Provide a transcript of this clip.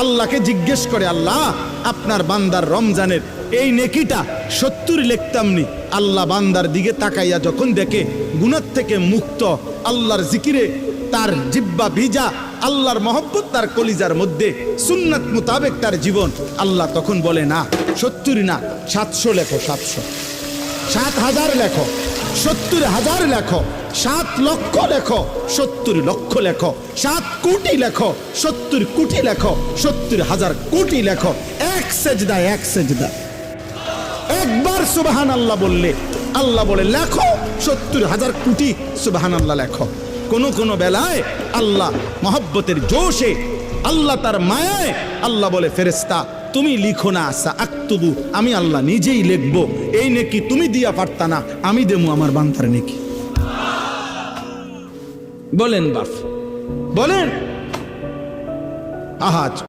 আল্লাহকে জিজ্ঞেস করে, আল্লাহ আপনার বান্দার রমজানের এই নেকিটা 70 লিখতাম নি। আল্লাহ বান্দার দিকে তাকাইয়া যখন দেখে গুনাহ থেকে মুক্ত, আল্লাহর জিকিরে তার জিহ্বা ভিজা, আল্লাহর মহব্বত তার কলিজার মধ্যে, সুন্নাত মোতাবেক তার জীবন, আল্লাহ তখন বলে না 70 না 700 লেখো, 700, 7,000 লেখো, 70,000 লেখো, 7 লক্ষ লেখো, 70 লক্ষ লেখো, 7 কোটি লেখো, 70 কোটি লেখো, 70,000 কোটি লেখো। এক সেজদা, এক সেজদা, একবার সুবহানাল্লাহ বললে আল্লাহ বলে লেখো 70,000 কোটি সুবহানাল্লাহ লেখো। কোন বেলায় আল্লাহ মহব্বতের জোশে, আল্লাহ তার মায়ায় আল্লাহ বলে, ফেরেশতা তুমি লিখো না, আক্তুবু, আমি আল্লাহ নিজেই লিখবো। এই নেকি তুমি দিয়া পারতা না, আমি দেবো আমার বান্দার নেকি। বলেন বাপ, বলেন। আহাজ